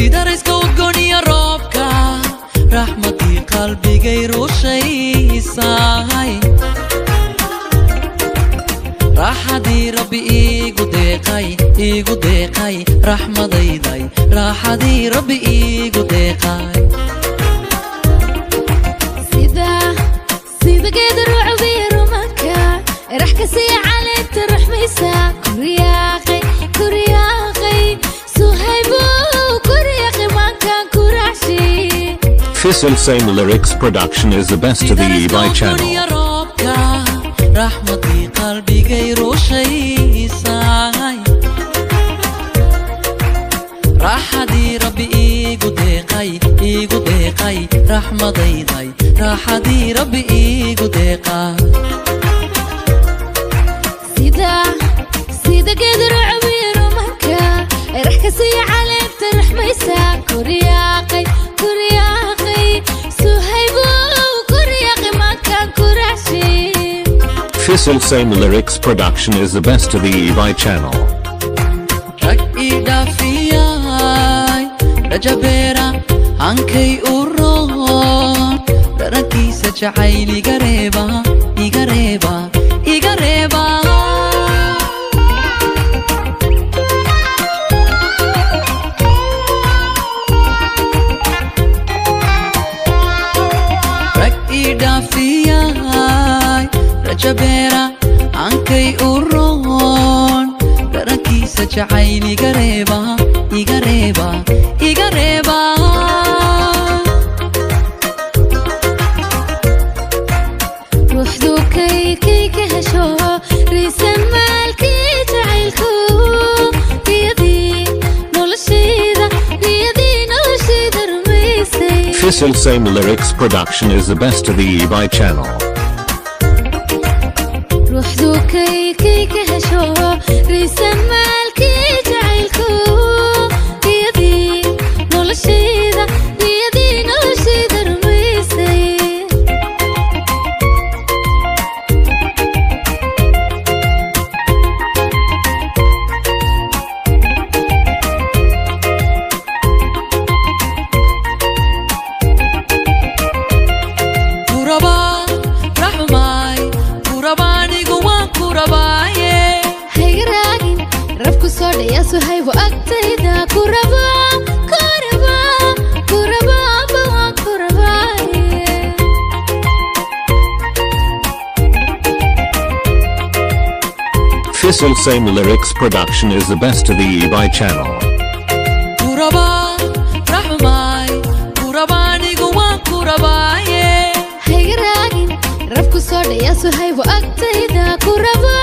Sidariska udgooniya roobka raxmadii qalbigay rushaysahay raaxadii rabbi iigu deeqay raxmadayday raaxadii rabbi iigu deeqay sida geed ruubi rumaka rax ka sii caleenta raxmaysa kuryaaqay suhaybo kuryaaqi mankan kurashi Faisal Same Lyrics production is the best of the EY channel. raxmadii qalbigay rushaysahay raaxadii rabbi iigu deeqay raxmadayday raaxadii rabbi iigu deeqay sida geed ruubi rumaka rax ka sii caleenta raxmaysa kuryaaqay suhaybo kuryaaqi mankan kurashi Faisal Same Lyrics production is the best of the EY channel. rag idafiyay rajabera hankay uroon darankiisa jacayl iga reeba rag idafiyay rajabera hankay uroon darankiisa jacayl iga reeba ruuxdu kay ka hesho riisan maalkii jacaylku riyadii noloshayda rumaysay Faisal Same Lyrics production is the best of the EY channel. ruuxdu kay ka hesho riisan maalkii jacaylku riyadii noloshayda rumaysay rabku soo dhaya suhaybo agtayda kuraba Faisal Same Lyrics production is the best of the EY channel. rabku soo dhaya suhaybo agtayda kuraba